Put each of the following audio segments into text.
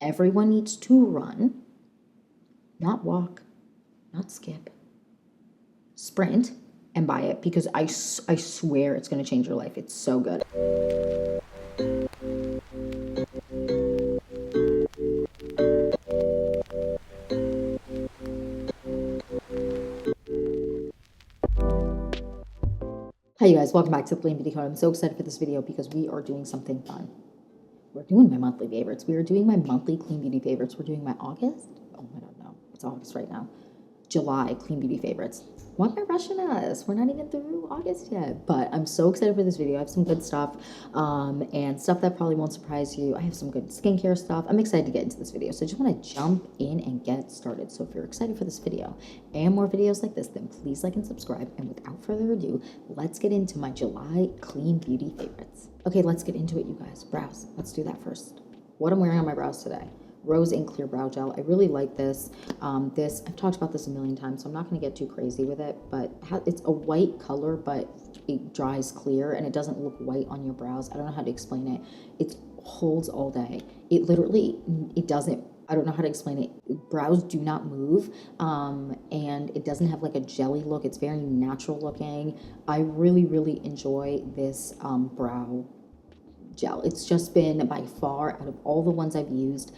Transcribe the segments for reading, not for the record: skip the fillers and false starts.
Everyone needs to run, not walk, not skip, sprint, and buy it because I swear it's going to change your life. It's so good. Hi you guys, welcome back to the Plain Beauty Code. I'm so excited for this video because we are doing something fun. We're doing my monthly favorites. We are doing my monthly clean beauty favorites. We're doing my August. Oh, I don't know. It's August right now. July clean beauty favorites. Why am I rushing us? We're not even through August yet, but I'm so excited for this video. I have some good stuff and stuff that probably won't surprise you. I have some good skincare stuff. I'm excited to get into this video, so I just want to jump in and get started. So if you're excited for this video and more videos like this, then please like and subscribe. And without further ado, let's get into my July clean beauty favorites. Okay, let's get into it, you guys. Brows. Let's do that first. What I'm wearing on my brows today. Rose Ink Clear Brow Gel. I really like this. I've talked about this a million times, so I'm not going to get too crazy with it, but it's a white color, but it dries clear and it doesn't look white on your brows. I don't know how to explain it. It holds all day. It doesn't, I don't know how to explain it. Brows do not move, and it doesn't have like a jelly look. It's very natural looking. I really, really enjoy this brow gel. It's just been by far, out of all the ones I've used,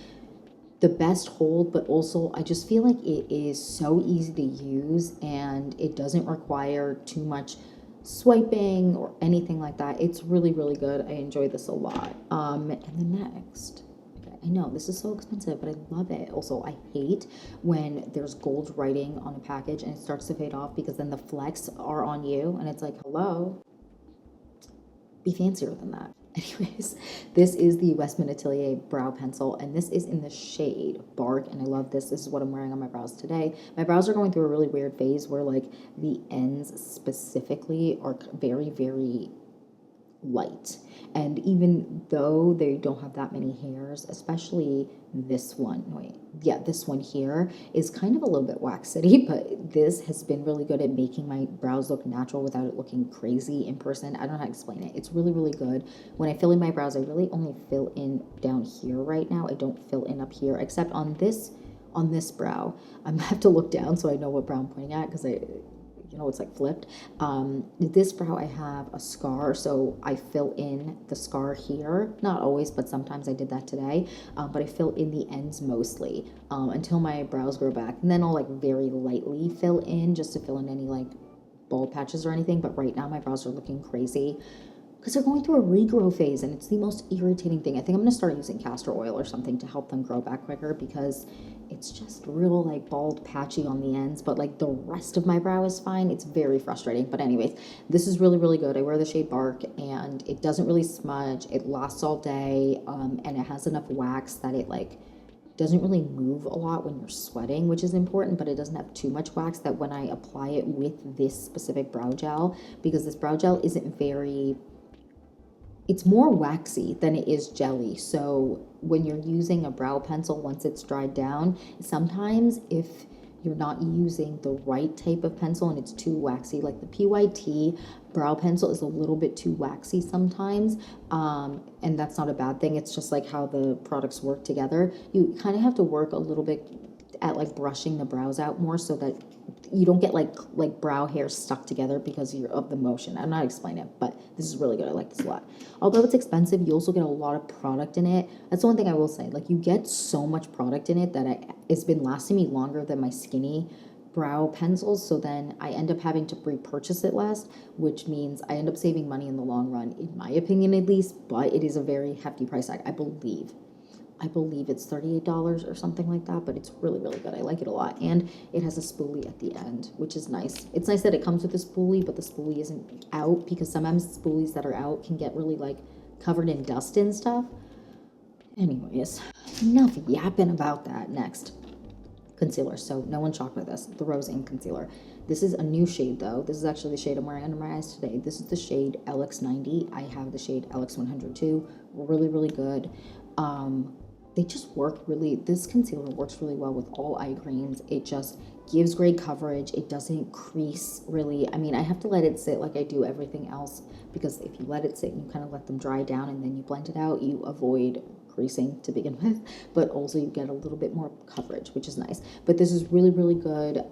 the best hold, but also I just feel like it is so easy to use and it doesn't require too much swiping or anything like that. It's really, really good. I enjoy this a lot. And the next, okay, I know this is so expensive, but I love it. Also, I hate when there's gold writing on a package and it starts to fade off because then the flecks are on you and it's like, hello, be fancier than that. Anyways, this is the Westman Atelier brow pencil, and this is in the shade Bark, and I love this. This is what I'm wearing on my brows today. My brows are going through a really weird phase where like the ends specifically are very, very light, and even though they don't have that many hairs, especially this one, this one here is kind of a little bit waxy, but this has been really good at making my brows look natural without it looking crazy in person. I don't know how to explain it. It's really, really good. When I fill in my brows, I really only fill in down here right now. I don't fill in up here, except on this brow. I'm gonna have to look down so I know what brow I'm pointing at because it's like flipped. This brow, I have a scar, so I fill in the scar here. Not always, but sometimes I did that today. But I fill in the ends mostly until my brows grow back. And then I'll like very lightly fill in just to fill in any like bald patches or anything. But right now my brows are looking crazy because they're going through a regrow phase and it's the most irritating thing. I think I'm going to start using castor oil or something to help them grow back quicker because it's just real like bald patchy on the ends, but like the rest of my brow is fine. It's very frustrating. But anyways, this is really, really good. I wear the shade Bark and it doesn't really smudge. It lasts all day and it has enough wax that it like doesn't really move a lot when you're sweating, which is important, but it doesn't have too much wax that when I apply it with this specific brow gel, because this brow gel isn't very, it's more waxy than it is jelly. So when you're using a brow pencil, once it's dried down, sometimes if you're not using the right type of pencil and it's too waxy, like the PYT brow pencil is a little bit too waxy sometimes, and that's not a bad thing. It's just like how the products work together. You kind of have to work a little bit at like brushing the brows out more so that you don't get like brow hair stuck together because of the motion. I'm not explaining it, but this is really good. I like this a lot. Although it's expensive, you also get a lot of product in it. That's the one thing I will say. Like you get so much product in it that it's been lasting me longer than my skinny brow pencils. So then I end up having to repurchase it less, which means I end up saving money in the long run, in my opinion at least. But it is a very hefty price tag, I believe. It's $38 or something like that, but it's really, really good. I like it a lot. And it has a spoolie at the end, which is nice. It's nice that it comes with a spoolie, but the spoolie isn't out because sometimes spoolies that are out can get really like covered in dust and stuff. Anyways, enough yapping about that. Next, concealer. So no one's shocked by this. The Rose Ink Concealer. This is a new shade though. This is actually the shade I'm wearing under my eyes today. This is the shade LX90. I have the shade LX102. Really, really good. They just work really, this concealer works really well with all eye greens. It just gives great coverage. It doesn't crease really. I mean, I have to let it sit like I do everything else because if you let it sit and you kind of let them dry down and then you blend it out, you avoid creasing to begin with, but also you get a little bit more coverage, which is nice. But this is really, really good.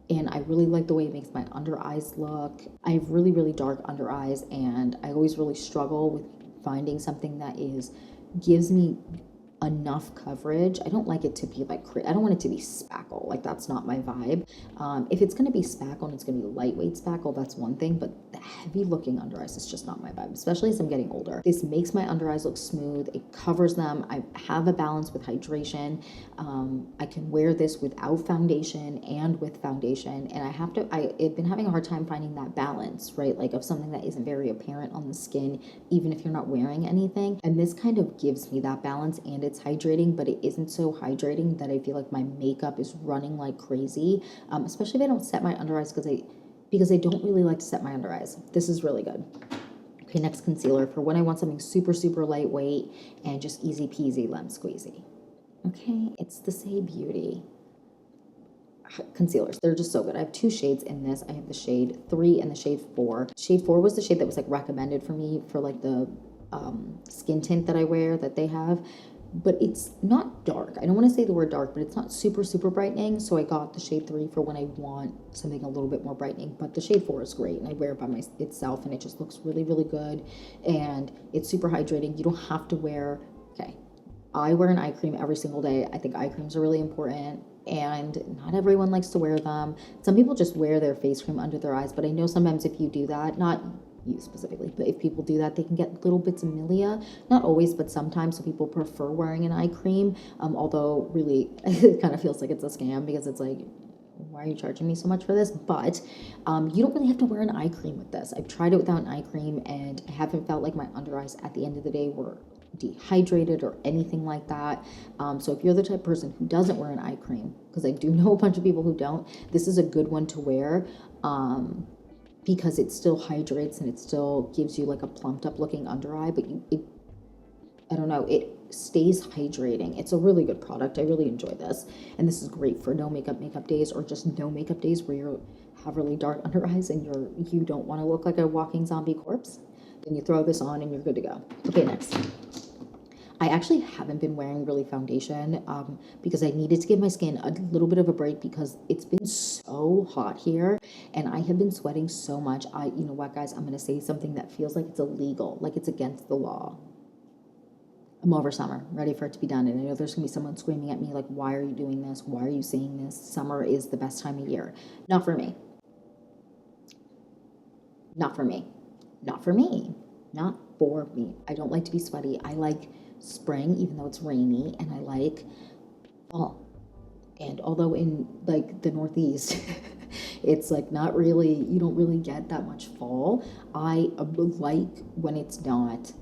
And I really like the way it makes my under eyes look. I have really, really dark under eyes, and I always really struggle with finding something that gives me enough coverage. I don't like it to be like, I don't want it to be spackle. Like, that's not my vibe. If it's going to be spackle and it's going to be lightweight spackle, that's one thing, but the heavy looking under eyes is just not my vibe, especially as I'm getting older. This makes my under eyes look smooth. It covers them. I have a balance with hydration. I can wear this without foundation and with foundation. And I've been having a hard time finding that balance, right? Like, of something that isn't very apparent on the skin, even if you're not wearing anything. And this kind of gives me that balance, and it's hydrating, but it isn't so hydrating that I feel like my makeup is running like crazy, especially if I don't set my under eyes, because I don't really like to set my under eyes. This is really good. Okay, next concealer for when I want something super, super lightweight and just easy peasy lemon squeezy. Okay, it's the Say Beauty concealers. They're just so good. I have 2 shades in this. I have the shade 3 and the shade 4. Shade 4 was the shade that was like recommended for me for like the skin tint that I wear that they have, but it's not dark. I don't want to say the word dark, but it's not super, super brightening. So I got the shade 3 for when I want something a little bit more brightening, but the shade 4 is great, and I wear it by itself, and it just looks really, really good, and it's super hydrating. You don't have to wear, okay, I wear an eye cream every single day. I think eye creams are really important, and not everyone likes to wear them. Some people just wear their face cream under their eyes, but I know sometimes if you do that, not you specifically, but if people do that, they can get little bits of milia. Not always, but sometimes. So people prefer wearing an eye cream, although really it kind of feels like it's a scam, because it's like, why are you charging me so much for this? But you don't really have to wear an eye cream with this. I've tried it without an eye cream, and I haven't felt like my under eyes at the end of the day were dehydrated or anything like that. So if you're the type of person who doesn't wear an eye cream, because I do know a bunch of people who don't, this is a good one to wear. Because it still hydrates and it still gives you like a plumped up looking under eye, but I don't know, it stays hydrating. It's a really good product. I really enjoy this. And this is great for no makeup days, or just no makeup days where you have really dark under eyes and you don't want to look like a walking zombie corpse. Then you throw this on and you're good to go. Okay, next. I actually haven't been wearing really foundation because I needed to give my skin a little bit of a break, because it's been so hot here and I have been sweating so much. You know what, guys, I'm going to say something that feels like it's illegal, like it's against the law. I'm over summer, ready for it to be done. And I know there's going to be someone screaming at me like, why are you doing this? Why are you saying this? Summer is the best time of year. Not for me. Not for me. Not for me. Not for me. I don't like to be sweaty. I like spring, even though it's rainy, and I like fall. And although in like the Northeast, it's like not really, you don't really get that much fall, I like when it's not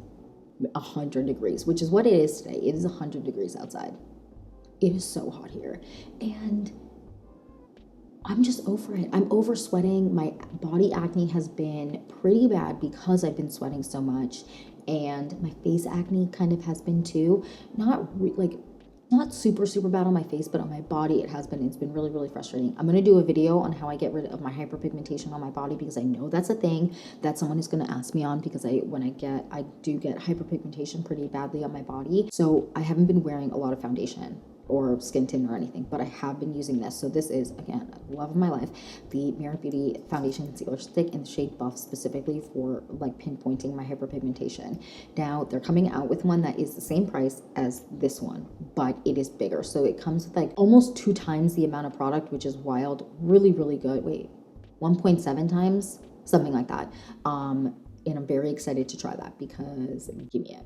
100 degrees, which is what it is today. It is 100 degrees outside. It is so hot here. And I'm just over it. I'm over sweating. My body acne has been pretty bad because I've been sweating so much. And my face acne kind of has been too. Not super, super bad on my face, but on my body it has been. It's been really, really frustrating. I'm going to do a video on how I get rid of my hyperpigmentation on my body, because I know that's a thing that someone is going to ask me on, because I do get hyperpigmentation pretty badly on my body. So I haven't been wearing a lot of foundation or skin tint or anything, but I have been using this. So this is, again, love of my life, the Merit Beauty Foundation Concealer Stick in the shade Buff, specifically for like pinpointing my hyperpigmentation. Now they're coming out with one that is the same price as this one, but it is bigger. So it comes with like almost 2 times the amount of product, which is wild. Really, really good. Wait, 1.7 times, something like that. And I'm very excited to try that, because give me it.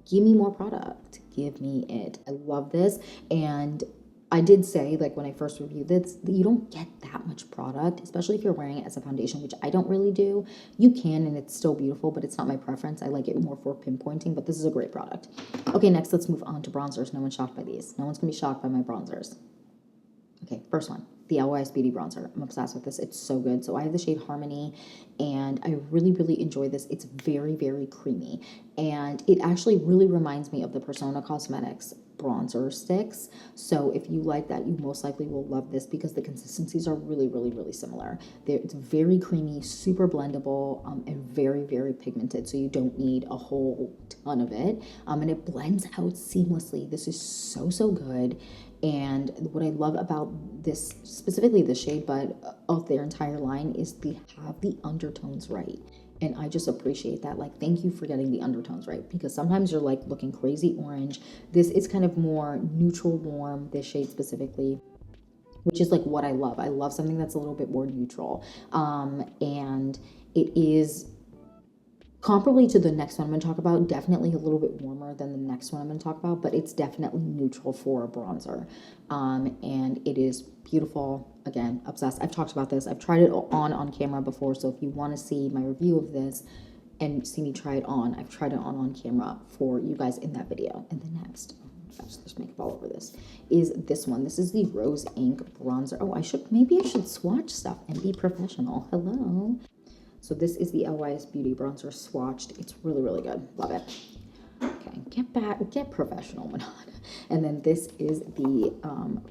Give me more product. Give me it. I love this. And I did say, like, when I first reviewed this, that you don't get that much product, especially if you're wearing it as a foundation, which I don't really do. You can, and it's still beautiful, but it's not my preference. I like it more for pinpointing, but this is a great product. Okay, next, let's move on to bronzers. No one's shocked by these. No one's going to be shocked by my bronzers. Okay, first one, the LYS Beauty Bronzer. I'm obsessed with this. It's so good. So I have the shade Harmony, and I really, really enjoy this. It's very, very creamy, and it actually really reminds me of the Persona Cosmetics bronzer sticks. So if you like that, you most likely will love this because the consistencies are really, really, really similar. It's very creamy, super blendable, and very, very pigmented. So you don't need a whole ton of it. And it blends out seamlessly. This is so, so good. And what I love about this, specifically the shade, but of their entire line, is they have the undertones right. And I just appreciate that. Like, thank you for getting the undertones right, because sometimes you're like looking crazy orange. This is kind of more neutral warm, this shade specifically, which is like what I love. I love something that's a little bit more neutral. And it is comparably to the next one I'm going to talk about, definitely a little bit warmer than the next one I'm going to talk about, but it's definitely neutral for a bronzer. And it is beautiful. Again, obsessed. I've talked about this. I've tried it on camera before, so if you want to see my review of this and see me try it on, I've tried it on camera for you guys in that video. And the next, oh my gosh, there's makeup all over this, is this one. This is the Rose Ink Bronzer. Oh, maybe I should swatch stuff and be professional. Hello. So this is the LYS Beauty Bronzer swatched. It's really, really good. Love it. Okay, get professional, Manon. And then this is the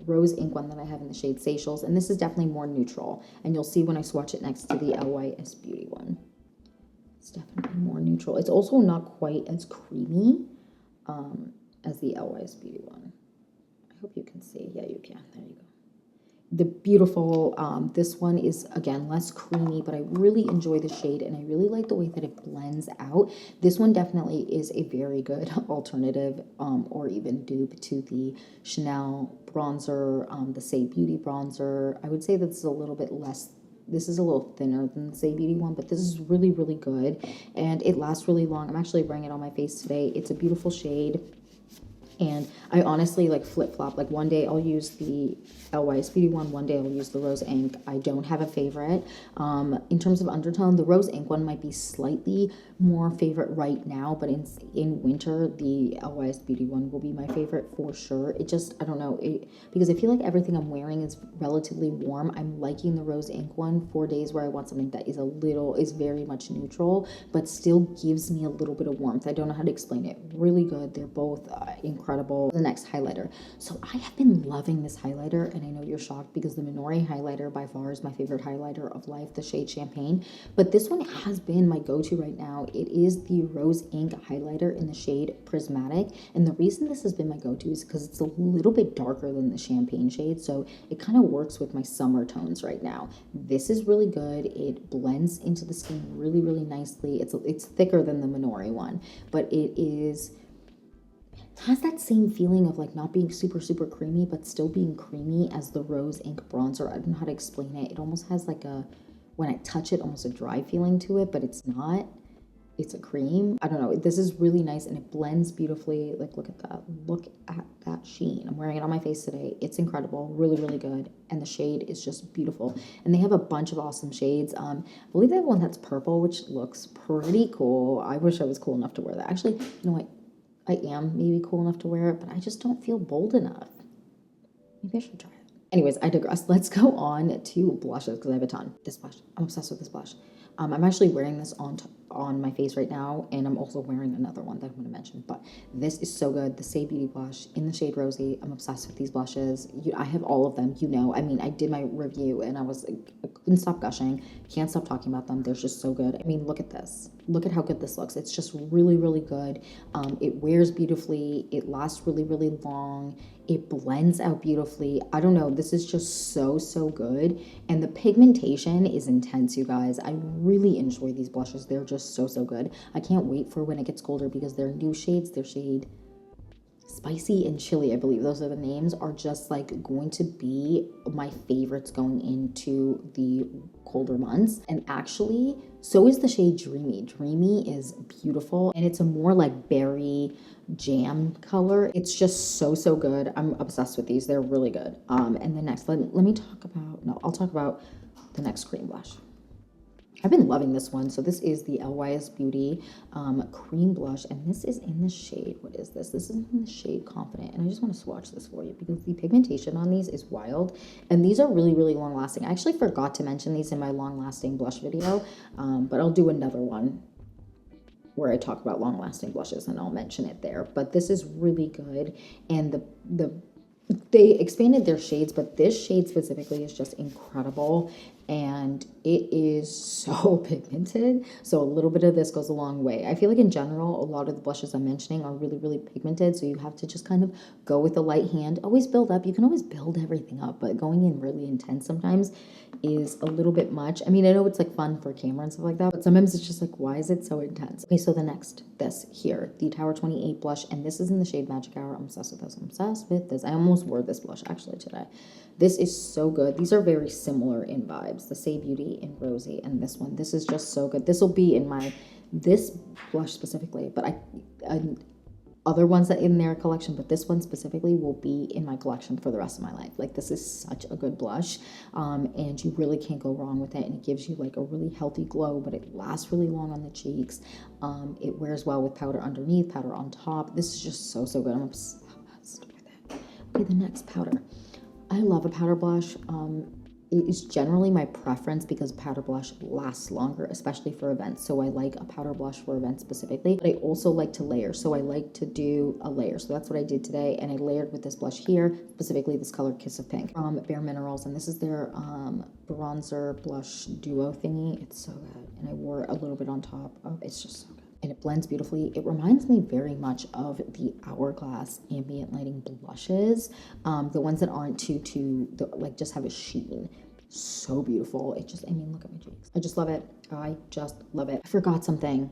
Rose Ink one that I have in the shade Seychelles. And this is definitely more neutral. And you'll see when I swatch it next to the LYS Beauty one. It's definitely more neutral. It's also not quite as creamy as the LYS Beauty one. I hope you can see. Yeah, you can. There you go. The beautiful, this one is, again, less creamy, but I really enjoy the shade, and I really like the way that it blends out. This one definitely is a very good alternative, or even dupe to the Chanel bronzer, the Say Beauty bronzer. I would say that this is a little bit less, this is a little thinner than the Say Beauty one, but this is really, really good, and it lasts really long. I'm actually wearing it on my face today. It's a beautiful shade. And I honestly like flip-flop. Like one day I'll use the LYS Beauty one day I'll use the Rose Ink. I don't have a favorite. In terms of undertone, the Rose Ink one might be slightly more favorite right now, but in winter, the LYS Beauty one will be my favorite for sure. It just, I don't know, because I feel like everything I'm wearing is relatively warm. I'm liking the Rose Ink one for days where I want something that is very much neutral, but still gives me a little bit of warmth. I don't know how to explain it. Really good. They're both incredible. The next highlighter. So I have been loving this highlighter, and I know you're shocked because the Minori highlighter by far is my favorite highlighter of life, the shade Champagne. But this one has been my go-to right now. It is the Rose Ink highlighter in the shade Prismatic. And the reason this has been my go-to is because it's a little bit darker than the Champagne shade. So it kind of works with my summer tones right now. This is really good. It blends into the skin really, really nicely. It's thicker than the Minori one, but has that same feeling of like not being super, super creamy, but still being creamy as the Rose Ink bronzer. I don't know how to explain it. It almost has like when I touch it, almost a dry feeling to it, but it's not. It's a cream. I don't know. This is really nice, and it blends beautifully. Like, look at that. Look at that sheen. I'm wearing it on my face today. It's incredible. Really, really good. And the shade is just beautiful. And they have a bunch of awesome shades. I believe they have one that's purple, which looks pretty cool. I wish I was cool enough to wear that. Actually, you know what? I am maybe cool enough to wear it, but I just don't feel bold enough. Maybe I should try it. Anyways, I digress. Let's go on to blushes because I have a ton. This blush. I'm obsessed with this blush. I'm actually wearing this on my face right now, and I'm also wearing another one that I'm going to mention. But this is so good. The Say Beauty blush in the shade Rosy. I'm obsessed with these blushes. I have all of them. You know, I mean, I did my review, and I couldn't stop gushing. Can't stop talking about them. They're just so good. I mean, look at this. Look at how good this looks. It's just really, really good. It wears beautifully. It lasts really, really long. It blends out beautifully. I don't know. This is just so, so good. And the pigmentation is intense, you guys. I really enjoy these blushes. They're just so, so good. I can't wait for when it gets colder because their new shades, their shade Spicy and Chili, I believe those are the names, are just like going to be my favorites going into the colder months. And actually, so is the shade Dreamy. Dreamy is beautiful, and it's a more like berry jam color. It's just so, so good. I'm obsessed with these. They're really good. And the next, I'll talk about the next cream blush. I've been loving this one. So this is the LYS Beauty cream blush, and this is in the shade, what is this? This is in the shade Confident, and I just want to swatch this for you because the pigmentation on these is wild, and these are really, really long lasting. I actually forgot to mention these in my long lasting blush video, but I'll do another one where I talk about long-lasting blushes, and I'll mention it there. But this is really good, and they expanded their shades, but this shade specifically is just incredible, and it is so pigmented. So a little bit of this goes a long way. I feel like in general, a lot of the blushes I'm mentioning are really, really pigmented. So you have to just kind of go with a light hand. Always build up. You can always build everything up, but going in really intense sometimes is a little bit much. I mean, I know it's like fun for camera and stuff like that, but sometimes it's just like, why is it so intense? Okay, so the next, this here, the Tower 28 blush, and this is in the shade Magic Hour. I'm obsessed with this. I'm obsessed with this. I almost wore this blush actually today. This is so good. These are very similar in vibes. The Say Beauty in Rosy and this one. This is just so good. This will be in this blush specifically, but other ones that in their collection, but this one specifically will be in my collection for the rest of my life. Like, this is such a good blush, and you really can't go wrong with it, and it gives you like a really healthy glow, but it lasts really long on the cheeks. It wears well with powder underneath, powder on top. This is just so good. I'm obsessed with it. Okay, the next powder. I love a powder blush. It is generally my preference because powder blush lasts longer, especially for events. So I like a powder blush for events specifically, but I also like to layer. So I like to do a layer. So that's what I did today. And I layered with this blush here, specifically this color Kiss of Pink from Bare Minerals. And this is their bronzer blush duo thingy. It's so good. And I wore a little bit on top of, it's just so good. And it blends beautifully. It reminds me very much of the Hourglass ambient lighting blushes, the ones that aren't like just have a sheen. So beautiful. It just, I mean, look at my cheeks. I just love it. I just love it. I forgot something.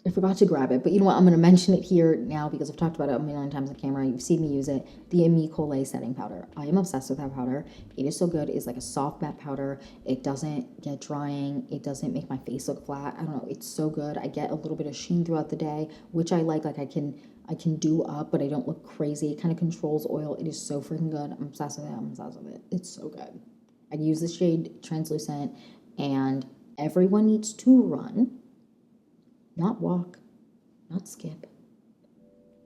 I forgot to grab it, but you know what? I'm going to mention it here now because I've talked about it a million times on camera. You've seen me use it. The Ami Collet setting powder. I am obsessed with that powder. It is so good. It's like a soft matte powder. It doesn't get drying. It doesn't make my face look flat. I don't know. It's so good. I get a little bit of sheen throughout the day, which I like. Like I can do up, but I don't look crazy. It kind of controls oil. It is so freaking good. I'm obsessed with it. I'm obsessed with it. It's so good. I use the shade Translucent, and everyone needs to run. Not walk, not skip,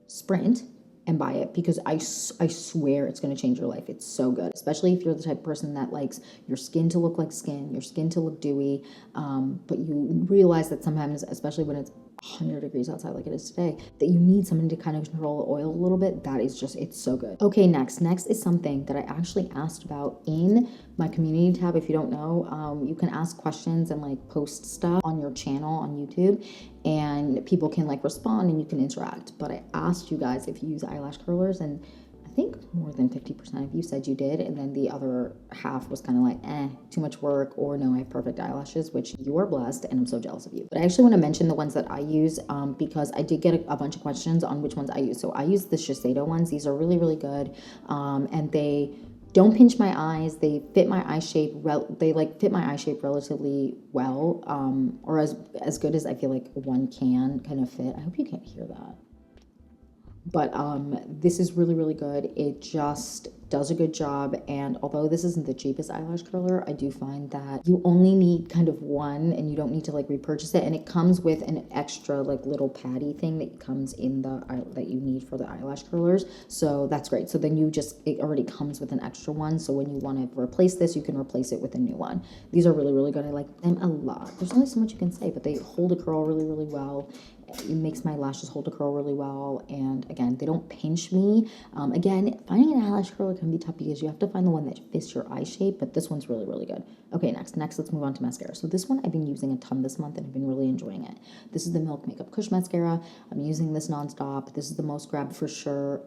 sprint and buy it because I swear it's going to change your life. It's so good, especially if you're the type of person that likes your skin to look like skin, your skin to look dewy, but you realize that sometimes, especially when it's 100 degrees outside like it is today, that you need something to kind of control the oil a little bit. That is just, it's so good. Okay, next is something that I actually asked about in my community tab. If you don't know, you can ask questions and like post stuff on your channel on YouTube, and people can like respond and you can interact. But I asked you guys if you use eyelash curlers, and I think more than 50% of you said you did, and then the other half was kind of like, too much work, or no, I have perfect eyelashes, which you are blessed, and I'm so jealous of you. But I actually want to mention the ones that I use because I did get a bunch of questions on which ones I use. So I use the Shiseido ones. These are really, really good, and they don't pinch my eyes. They fit my eye shape. They like fit my eye shape relatively well, or as good as I feel like one can kind of fit. I hope you can't hear that. But this is really, really good. It just does a good job. And although this isn't the cheapest eyelash curler, I do find that you only need kind of one, and you don't need to like repurchase it. And it comes with an extra like little patty thing that comes in that you need for the eyelash curlers. So that's great. So then it already comes with an extra one. So when you want to replace this, you can replace it with a new one. These are really, really good. I like them a lot. There's only so much you can say, but they hold a curl really, really well. It makes my lashes hold a curl really well, and again, they don't pinch me. Again, finding an eyelash curler can be tough because you have to find the one that fits your eye shape, but this one's really, really good. Okay, next, let's move on to mascara. So this one I've been using a ton this month, and I've been really enjoying it. This is the Milk Makeup Kush Mascara. I'm using this nonstop. This is the most grabbed for sure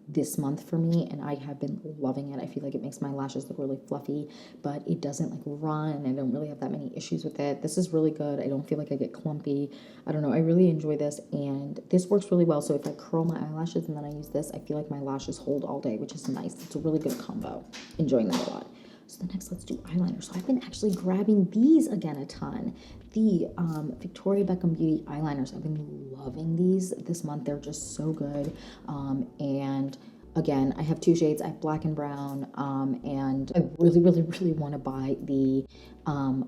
this month for me, and I have been loving it. I feel like it makes my lashes look really fluffy, but it doesn't like run. I don't really have that many issues with it. This is really good. I don't feel like I get clumpy. I don't know. I really enjoy this, and this works really well. So if I curl my eyelashes and then I use this, I feel like my lashes hold all day, which is nice. It's a really good combo. Enjoying that a lot. So next, let's do eyeliner. So I've been actually grabbing these again a ton. The Victoria Beckham Beauty eyeliners. I've been loving these this month. They're just so good. And Again, I have two shades. I have black and brown, and I really want to buy the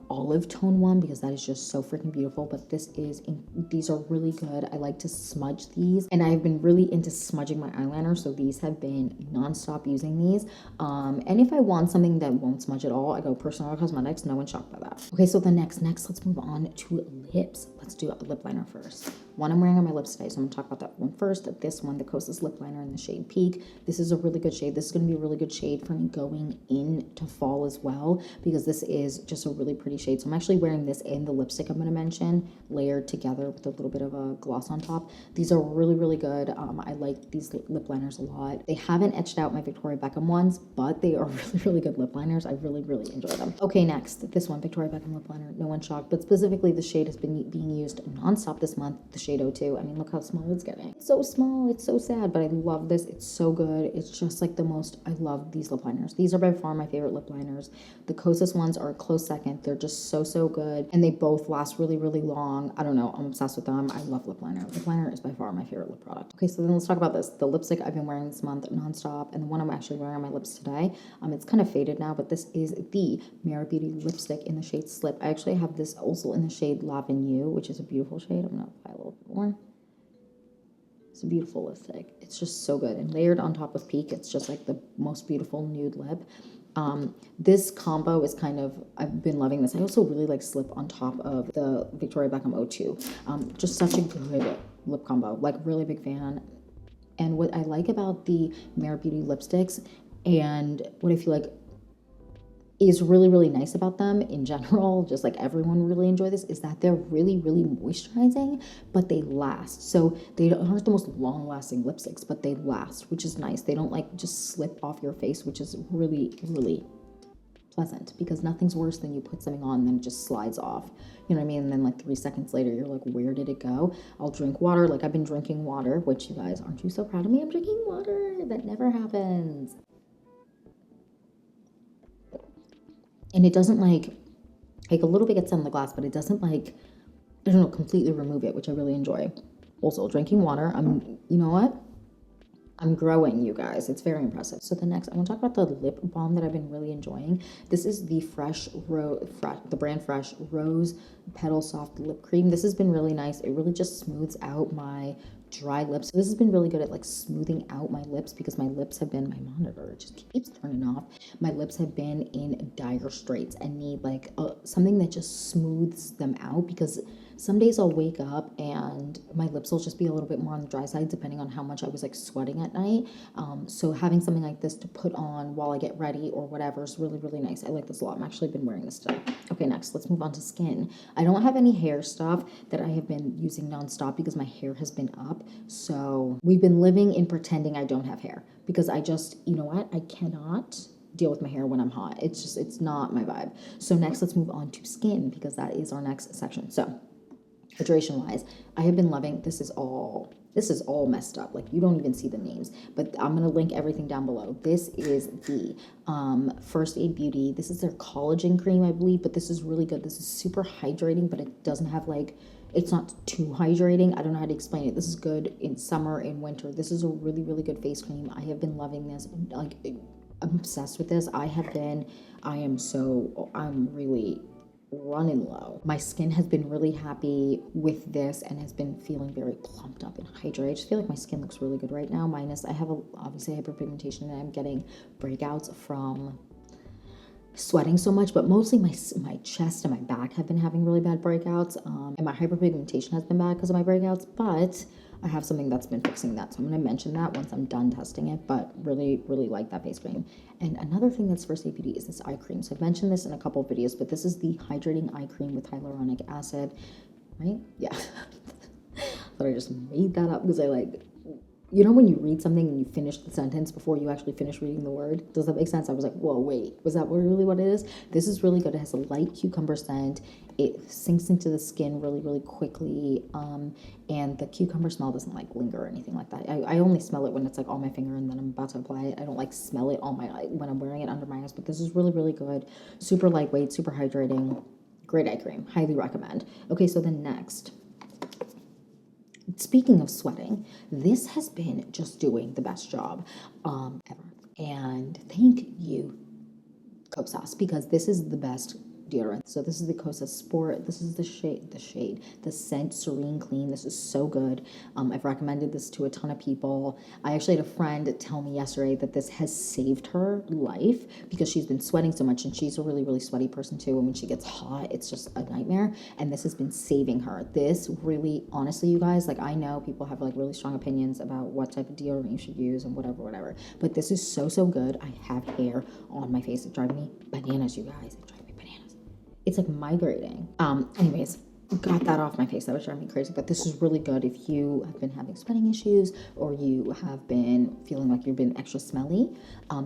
olive tone one because that is just so freaking beautiful. But these are really good. I like to smudge these, and I've been really into smudging my eyeliner, so these have been nonstop using these. And if I want something that won't smudge at all, I go Personal Cosmetics. No one's shocked by that. Okay, so the next, let's move on to lips. Let's do a lip liner first. One I'm wearing on my lips today, so I'm gonna talk about that one first. This one, the Kosas lip liner in the shade Peak. This is a really good shade. This is gonna be a really good shade for me going into fall as well, because this is just a really pretty shade. So I'm actually wearing this in the lipstick I'm gonna mention, layered together with a little bit of a gloss on top. These are really good. I like these lip liners a lot. They haven't etched out my Victoria Beckham ones, but they are really good lip liners. I really enjoy them. Okay, next, this one, Victoria Beckham lip liner. No one's shocked, but specifically the shade has been being used nonstop this month, the shade 02. I mean, look how small it's getting. It's so small, it's so sad, but I love this. It's so good. It's just like the most, I love these lip liners. These are by far my favorite lip liners. The Kosas ones are a close second. They're just so good, and they both last really long. I don't know, I'm obsessed with them. I love lip liner. Lip liner is by far my favorite lip product. Okay, so then let's talk about this. The lipstick I've been wearing this month nonstop, and the one I'm actually wearing on my lips today, it's kind of faded now, but this is the Mara Beauty lipstick in the shade Slip. I actually have this also in the shade L'Avenue, which is a beautiful shade. I'm gonna apply a little bit more. It's a beautiful lipstick. It's just so good. And layered on top of Peak, it's just like the most beautiful nude lip. This combo is kind of, I've been loving this. I also really like Slip on top of the Victoria Beckham 02. Just such a good lip combo, like really big fan. And what I like about the Mara Beauty lipsticks, and what I feel like is really nice about them in general, just like everyone really enjoy this, is that they're really moisturizing, but they last. So they aren't the most long lasting lipsticks, but they last, which is nice. They don't like just slip off your face, which is really pleasant, because nothing's worse than you put something on and then it just slides off. You know what I mean? And then like 3 seconds later, you're like, where did it go? I'll drink water. Like, I've been drinking water, which, you guys, aren't you so proud of me? I'm drinking water. That never happens. And it doesn't like a little bit gets on the glass, but it doesn't like, I don't know, completely remove it, which I really enjoy. Also, drinking water, you know what? I'm growing, you guys. It's very impressive. So the next, I want to talk about the lip balm that I've been really enjoying. This is the the brand Fresh Rose Petal Soft Lip Cream. This has been really nice. It really just smooths out my dry lips. So this has been really good at like smoothing out my lips, because my lips have been, my monitor just keeps turning off. My lips have been in dire straits and need like something that just smooths them out, because some days I'll wake up and my lips will just be a little bit more on the dry side, depending on how much I was like sweating at night. So having something like this to put on while I get ready or whatever is really nice. I like this a lot. I've actually been wearing this today. Okay, next, let's move on to skin. I don't have any hair stuff that I have been using nonstop because my hair has been up. So we've been living in pretending I don't have hair, because I just, you know what? I cannot deal with my hair when I'm hot. It's not my vibe. So next, let's move on to skin, because that is our next section. So hydration wise, I have been loving, this is all messed up. Like, you don't even see the names, but I'm going to link everything down below. This is the First Aid Beauty. This is their collagen cream, I believe, but this is really good. This is super hydrating, but it doesn't have like, it's not too hydrating. I don't know how to explain it. This is good in summer and winter. This is a really good face cream. I have been loving this. Like, I'm obsessed with this. I'm really running low. My skin has been really happy with this and has been feeling very plumped up and hydrated. I just feel like my skin looks really good right now, minus I have obviously hyperpigmentation, and I'm getting breakouts from sweating so much, but mostly my chest and my back have been having really bad breakouts, and my hyperpigmentation has been bad because of my breakouts, but I have something that's been fixing that, so I'm going to mention that once I'm done testing it. But really like that face cream. And another thing that's First Aid Beauty is this eye cream. So I've mentioned this in a couple of videos, but this is the hydrating eye cream with hyaluronic acid, right? Yeah. But I just made that up because I like, you know, when you read something and you finish the sentence before you actually finish reading the word? Does that make sense? I was like, whoa, wait, was that really what it is? This is really good. It has a light cucumber scent. It sinks into the skin really quickly. And the cucumber smell doesn't like linger or anything like that. I only smell it when it's like on my finger and then I'm about to apply it. I don't like smell it on my eye when I'm wearing it under my eyes, but this is really good. Super lightweight, super hydrating. Great eye cream. Highly recommend. Okay, so then next, Speaking of sweating, this has been just doing the best job ever. And thank you, Kosas, because this is the best deodorant. So this is the Kosas Sport. This is the scent Serene Clean. This is so good. I've recommended this to a ton of people. I actually had a friend tell me yesterday that this has saved her life because she's been sweating so much, and she's a really, really sweaty person too. And when she gets hot, it's just a nightmare. And this has been saving her. This really, honestly, you guys, like, I know people have like really strong opinions about what type of deodorant you should use and whatever. But this is so, so good. I have hair on my face. It's driving me bananas, you guys. It drives me bananas. It's like migrating. Anyways, got that off my face. That was driving me crazy. But this is really good if you have been having sweating issues or you have been feeling like you've been extra smelly.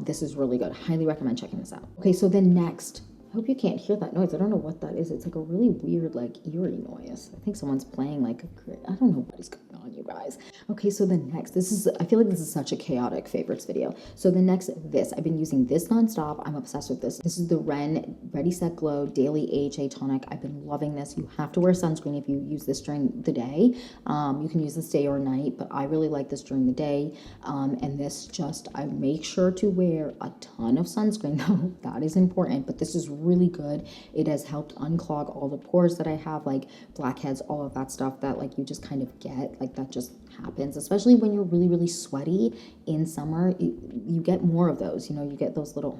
This is really good. Highly recommend checking this out. Okay, so then next, I hope you can't hear that noise. I don't know what that is. It's like a really weird, like eerie noise. I think someone's playing like I don't know what is going on, you guys. Okay, so the next, I feel like this is such a chaotic favorites video. So the next, I've been using this nonstop. I'm obsessed with this. This is the Ren Ready Set Glow Daily AHA Tonic. I've been loving this. You have to wear sunscreen if you use this during the day. You can use this day or night, but I really like this during the day. And this I make sure to wear a ton of sunscreen though. That is important, but this is really good. It has helped unclog all the pores that I have, like blackheads, all of that stuff that like you just kind of get, like that just happens, especially when you're really, really sweaty in summer. You get more of those, you get those little,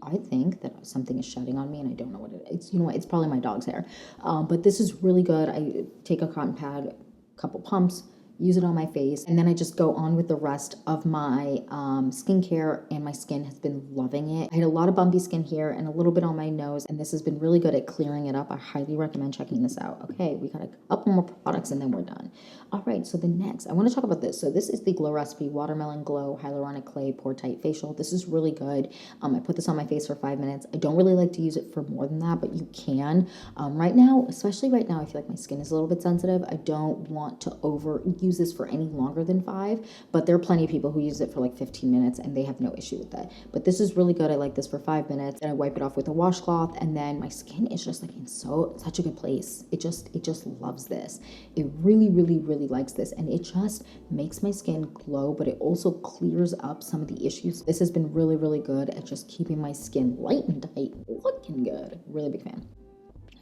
oh my gosh, I think that something is shedding on me and I don't know what it is. You know what? It's probably my dog's hair. But this is really good. I take a cotton pad, a couple pumps, use it on my face, and then I just go on with the rest of my skincare, and my skin has been loving it. I had a lot of bumpy skin here and a little bit on my nose, and this has been really good at clearing it up. I highly recommend checking this out. Okay, we got a couple more products and then we're done. All right, so the next, I want to talk about this. So this is the Glow Recipe Watermelon Glow Hyaluronic Clay Pore Tight Facial. This is really good. I put this on my face for 5 minutes. I don't really like to use it for more than that, but you can. Right now, especially right now, I feel like my skin is a little bit sensitive. I don't want to use this for any longer than 5, but there are plenty of people who use it for like 15 minutes and they have no issue with that. But this is really good. I like this for 5 minutes, and I wipe it off with a washcloth, and then my skin is just like in such a good place. It just loves this. It really, really, really likes this, and it just makes my skin glow, but it also clears up some of the issues. This has been really, really good at just keeping my skin light and tight, looking good. Really big fan.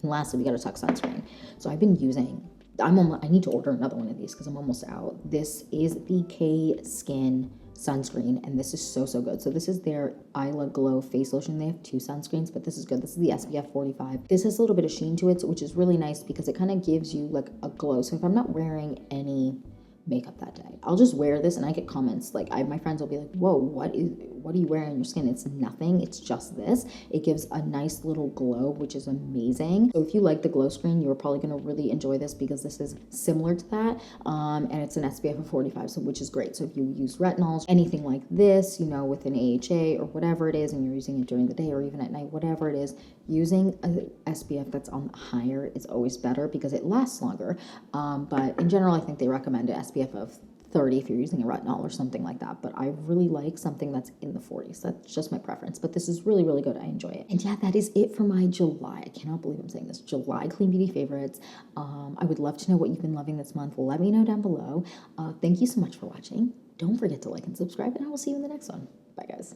And lastly, we got to talk sunscreen. So I've been using, I need to order another one of these because I'm almost out. This is the K-Skin sunscreen, and this is so, so good. So this is their Isla Glow face lotion. They have 2 sunscreens, but this is good. This is the SPF 45. This has a little bit of sheen to it, which is really nice because it kind of gives you like a glow. So if I'm not wearing any makeup that day, I'll just wear this, and I get comments like my friends will be like, whoa, what are you wearing on your skin? It's nothing, it's just this. It gives a nice little glow, which is amazing. So if you like the glow screen, you're probably going to really enjoy this because this is similar to that, and it's an SPF of 45, so which is great. So if you use retinols, anything like this, with an AHA or whatever it is, and you're using it during the day or even at night, whatever it is, using a SPF that's on higher is always better because it lasts longer. But in general, I think they recommend an SPF of 30 if you're using a retinol or something like that. But I really like something that's in the 40s. That's just my preference. But this is really, really good. I enjoy it. And yeah, that is it for my July. I cannot believe I'm saying this. July Clean Beauty favorites. I would love to know what you've been loving this month. Let me know down below. Thank you so much for watching. Don't forget to like and subscribe, and I will see you in the next one. Bye, guys.